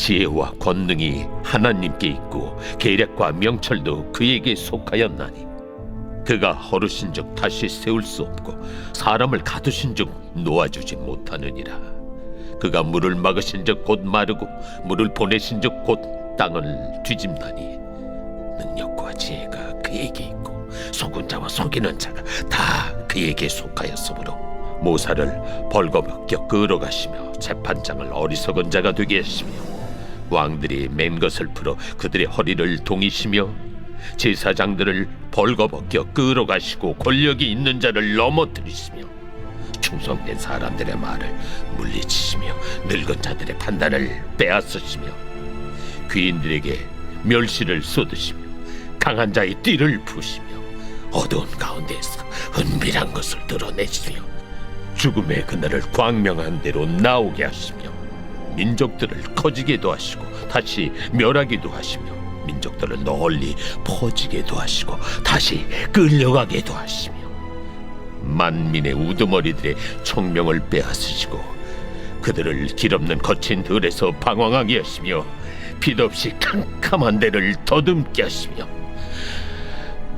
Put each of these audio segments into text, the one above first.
지혜와 권능이 하나님께 있고 계략과 명철도 그에게 속하였나니 그가 허르신즉 다시 세울 수 없고 사람을 가두신즉 놓아주지 못하느니라. 그가 물을 막으신즉 곧 마르고 물을 보내신즉 곧 땅을 뒤집나니 능력과 지혜가 그에게 있고 속은 자와 속이는 자가 다 그에게 속하였으므로 모사를 벌거벗겨 끌어가시며 재판장을 어리석은 자가 되게 하시며 왕들이 맨 것을 풀어 그들의 허리를 동이시며 제사장들을 벌거벗겨 끌어가시고 권력이 있는 자를 넘어뜨리시며 충성된 사람들의 말을 물리치시며 늙은 자들의 판단을 빼앗으시며 귀인들에게 멸시를 쏟으시며 강한 자의 띠를 푸시며 어두운 가운데에서 은밀한 것을 드러내시며 죽음의 그날을 광명한 대로 나오게 하시며 민족들을 커지게도 하시고 다시 멸하기도 하시며 민족들을 널리 퍼지게도 하시고 다시 끌려가게도 하시며 만민의 우두머리들의 총명을 빼앗으시고 그들을 길없는 거친 들에서 방황하게 하시며 빛없이 캄캄한 데를 더듬게 하시며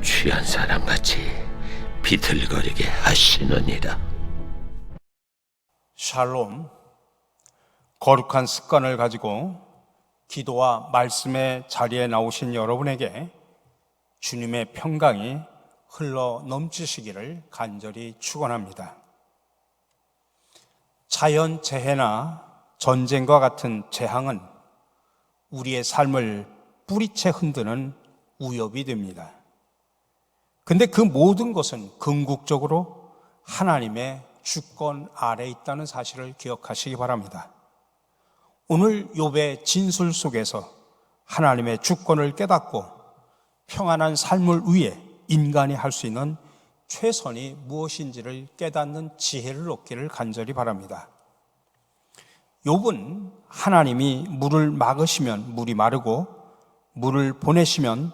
취한 사람같이 비틀거리게 하시느니라. 샬롬. 거룩한 습관을 가지고 기도와 말씀의 자리에 나오신 여러분에게 주님의 평강이 흘러 넘치시기를 간절히 축원합니다. 자연재해나 전쟁과 같은 재앙은 우리의 삶을 뿌리채 흔드는 위협이 됩니다. 근데 그 모든 것은 궁극적으로 하나님의 주권 아래 있다는 사실을 기억하시기 바랍니다. 오늘 욥의 진술 속에서 하나님의 주권을 깨닫고 평안한 삶을 위해 인간이 할 수 있는 최선이 무엇인지를 깨닫는 지혜를 얻기를 간절히 바랍니다. 욥은 하나님이 물을 막으시면 물이 마르고 물을 보내시면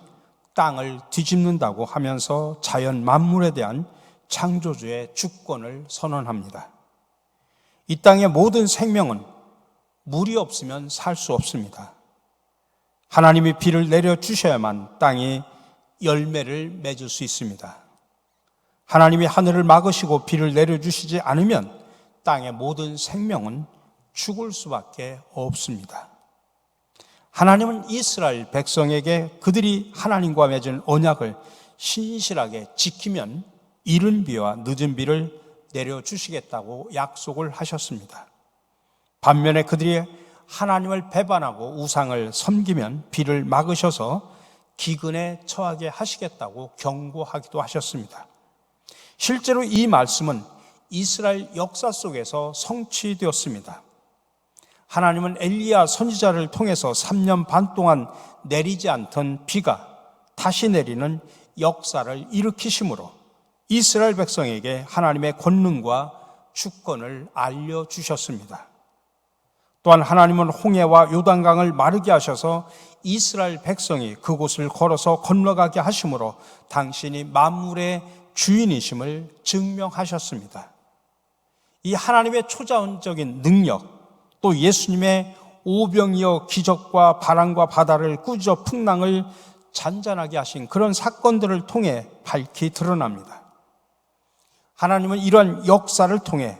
땅을 뒤집는다고 하면서 자연 만물에 대한 창조주의 주권을 선언합니다. 이 땅의 모든 생명은 물이 없으면 살 수 없습니다. 하나님이 비를 내려주셔야만 땅이 열매를 맺을 수 있습니다. 하나님이 하늘을 막으시고 비를 내려주시지 않으면 땅의 모든 생명은 죽을 수밖에 없습니다. 하나님은 이스라엘 백성에게 그들이 하나님과 맺은 언약을 신실하게 지키면 이른 비와 늦은 비를 내려주시겠다고 약속을 하셨습니다. 반면에 그들이 하나님을 배반하고 우상을 섬기면 비를 막으셔서 기근에 처하게 하시겠다고 경고하기도 하셨습니다. 실제로 이 말씀은 이스라엘 역사 속에서 성취되었습니다. 하나님은 엘리야 선지자를 통해서 3년 반 동안 내리지 않던 비가 다시 내리는 역사를 일으키심으로 이스라엘 백성에게 하나님의 권능과 주권을 알려주셨습니다. 또한 하나님은 홍해와 요단강을 마르게 하셔서 이스라엘 백성이 그곳을 걸어서 건너가게 하심으로 당신이 만물의 주인이심을 증명하셨습니다. 이 하나님의 초자연적인 능력, 또 예수님의 오병이어 기적과 바람과 바다를 꾸짖어 풍랑을 잔잔하게 하신 그런 사건들을 통해 밝히 드러납니다. 하나님은 이러한 역사를 통해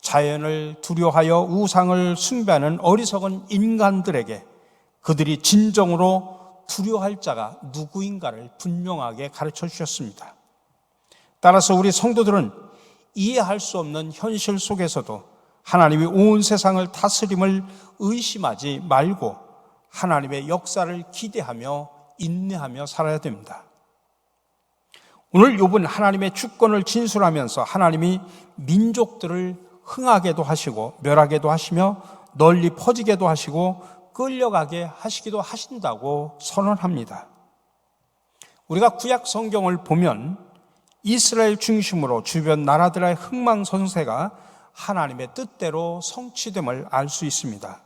자연을 두려워하여 우상을 숭배하는 어리석은 인간들에게 그들이 진정으로 두려워할 자가 누구인가를 분명하게 가르쳐 주셨습니다. 따라서 우리 성도들은 이해할 수 없는 현실 속에서도 하나님이 온 세상을 다스림을 의심하지 말고 하나님의 역사를 기대하며 인내하며 살아야 됩니다. 오늘 욥은 하나님의 주권을 진술하면서 하나님이 민족들을 흥하게도 하시고 멸하게도 하시며 널리 퍼지게도 하시고 끌려가게 하시기도 하신다고 선언합니다. 우리가 구약 성경을 보면 이스라엘 중심으로 주변 나라들의 흥망성쇠가 하나님의 뜻대로 성취됨을 알 수 있습니다.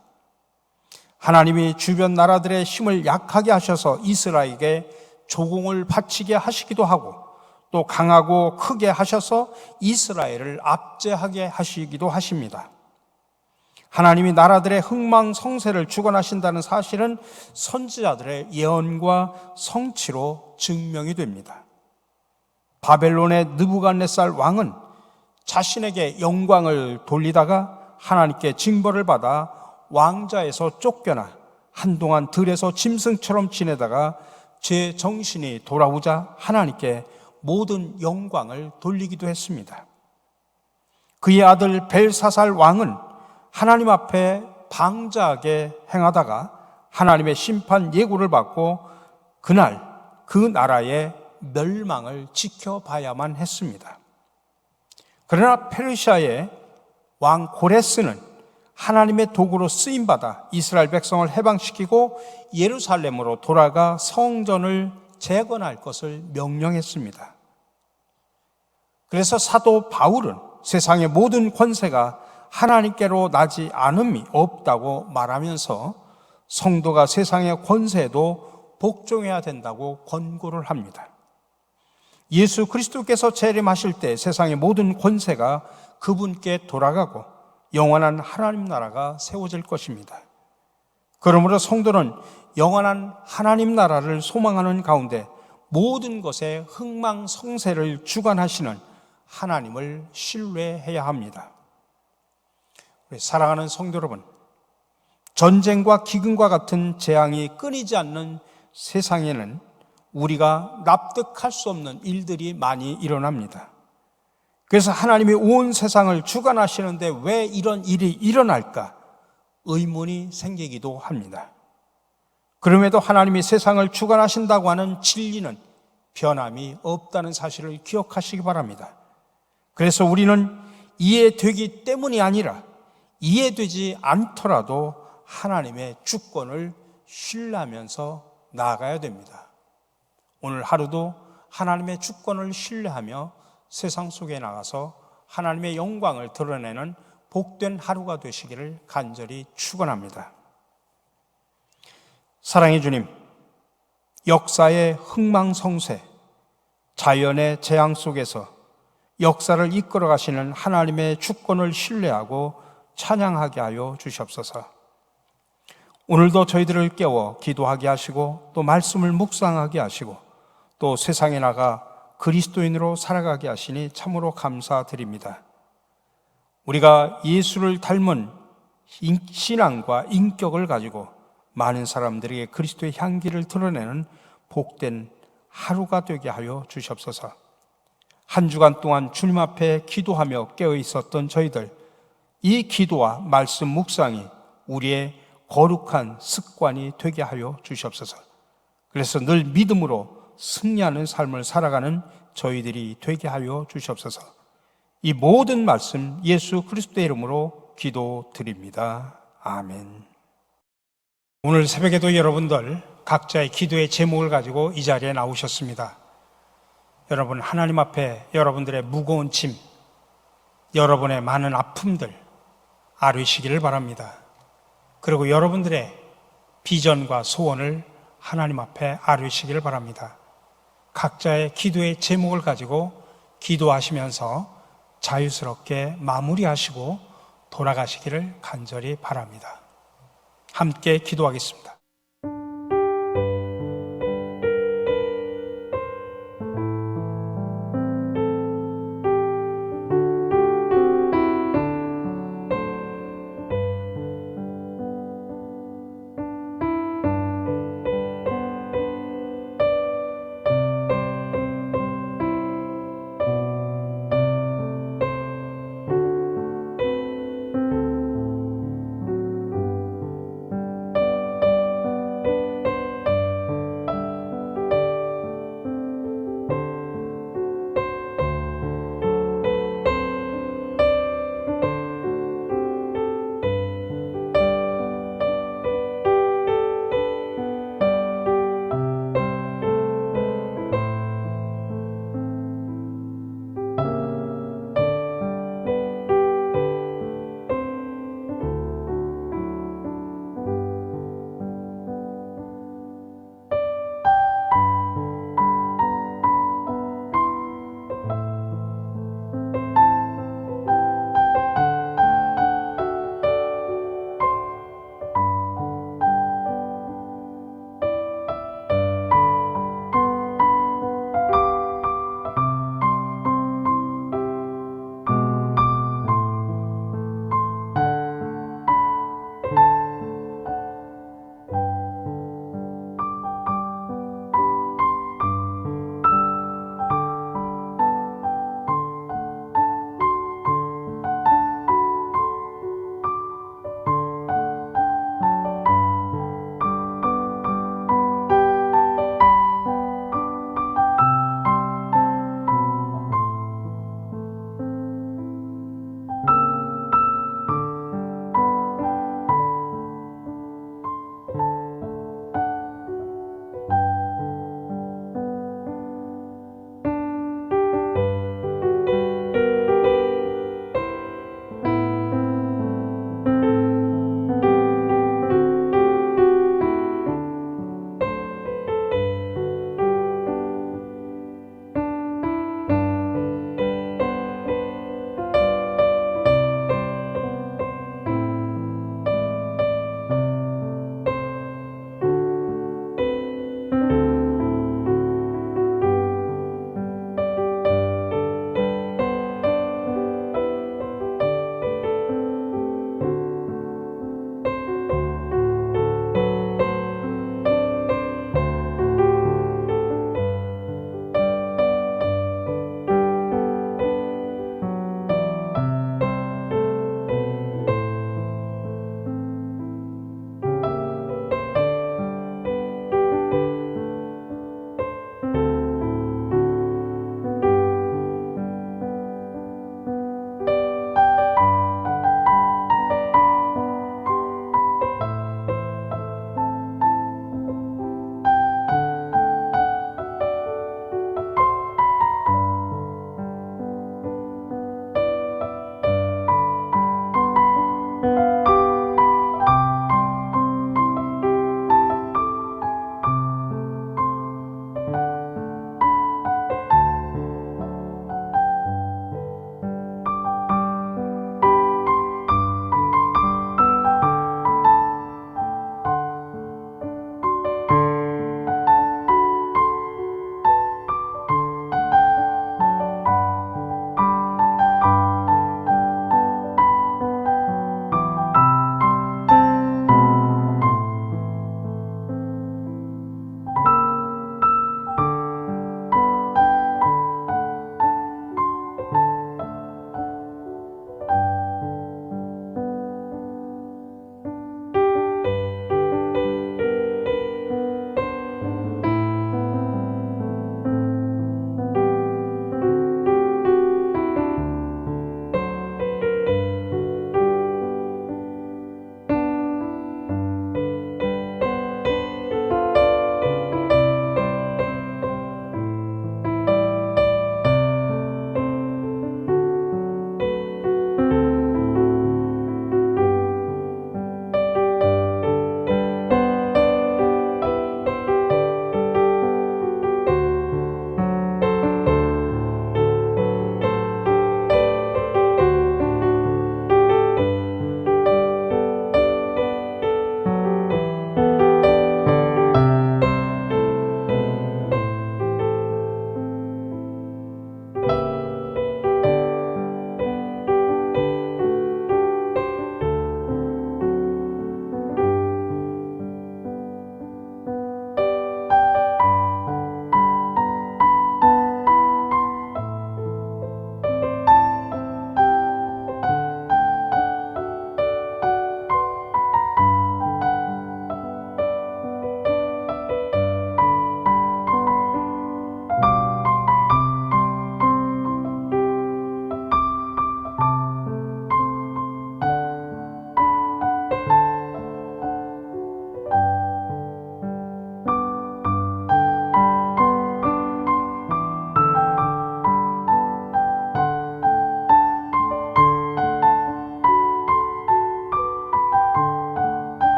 하나님이 주변 나라들의 힘을 약하게 하셔서 이스라엘에게 조공을 바치게 하시기도 하고 또 강하고 크게 하셔서 이스라엘을 압제하게 하시기도 하십니다. 하나님이 나라들의 흥망성쇠를 주관하신다는 사실은 선지자들의 예언과 성취로 증명이 됩니다. 바벨론의 느부갓네살 왕은 자신에게 영광을 돌리다가 하나님께 징벌을 받아 왕자에서 쫓겨나 한동안 들에서 짐승처럼 지내다가 제 정신이 돌아오자 하나님께 모든 영광을 돌리기도 했습니다. 그의 아들 벨사살 왕은 하나님 앞에 방자하게 행하다가 하나님의 심판 예고를 받고 그날 그 나라의 멸망을 지켜봐야만 했습니다. 그러나 페르시아의 왕 고레스는 하나님의 도구로 쓰임받아 이스라엘 백성을 해방시키고 예루살렘으로 돌아가 성전을 재건할 것을 명령했습니다. 그래서 사도 바울은 세상의 모든 권세가 하나님께로 나지 않음이 없다고 말하면서 성도가 세상의 권세에도 복종해야 된다고 권고를 합니다. 예수 그리스도께서 재림하실 때 세상의 모든 권세가 그분께 돌아가고 영원한 하나님 나라가 세워질 것입니다. 그러므로 성도는 영원한 하나님 나라를 소망하는 가운데 모든 것에 흥망성쇠를 주관하시는 하나님을 신뢰해야 합니다. 우리 사랑하는 성도 여러분, 전쟁과 기근과 같은 재앙이 끊이지 않는 세상에는 우리가 납득할 수 없는 일들이 많이 일어납니다. 그래서 하나님이 온 세상을 주관하시는데 왜 이런 일이 일어날까 의문이 생기기도 합니다. 그럼에도 하나님이 세상을 주관하신다고 하는 진리는 변함이 없다는 사실을 기억하시기 바랍니다. 그래서 우리는 이해되기 때문이 아니라 이해되지 않더라도 하나님의 주권을 신뢰하면서 나아가야 됩니다. 오늘 하루도 하나님의 주권을 신뢰하며 세상 속에 나가서 하나님의 영광을 드러내는 복된 하루가 되시기를 간절히 축원합니다. 사랑의 주님, 역사의 흥망성쇠, 자연의 재앙 속에서 역사를 이끌어 가시는 하나님의 주권을 신뢰하고 찬양하게 하여 주시옵소서. 오늘도 저희들을 깨워 기도하게 하시고 또 말씀을 묵상하게 하시고 또 세상에 나가 그리스도인으로 살아가게 하시니 참으로 감사드립니다. 우리가 예수를 닮은 신앙과 인격을 가지고 많은 사람들에게 그리스도의 향기를 드러내는 복된 하루가 되게 하여 주시옵소서. 한 주간 동안 주님 앞에 기도하며 깨어 있었던 저희들, 이 기도와 말씀 묵상이 우리의 거룩한 습관이 되게 하여 주시옵소서. 그래서 늘 믿음으로 승리하는 삶을 살아가는 저희들이 되게 하여 주시옵소서. 이 모든 말씀 예수 그리스도의 이름으로 기도드립니다. 아멘. 오늘 새벽에도 여러분들 각자의 기도의 제목을 가지고 이 자리에 나오셨습니다. 여러분, 하나님 앞에 여러분들의 무거운 짐, 여러분의 많은 아픔들 아뢰시기를 바랍니다. 그리고 여러분들의 비전과 소원을 하나님 앞에 아뢰시기를 바랍니다. 각자의 기도의 제목을 가지고 기도하시면서 자유스럽게 마무리하시고 돌아가시기를 간절히 바랍니다. 함께 기도하겠습니다.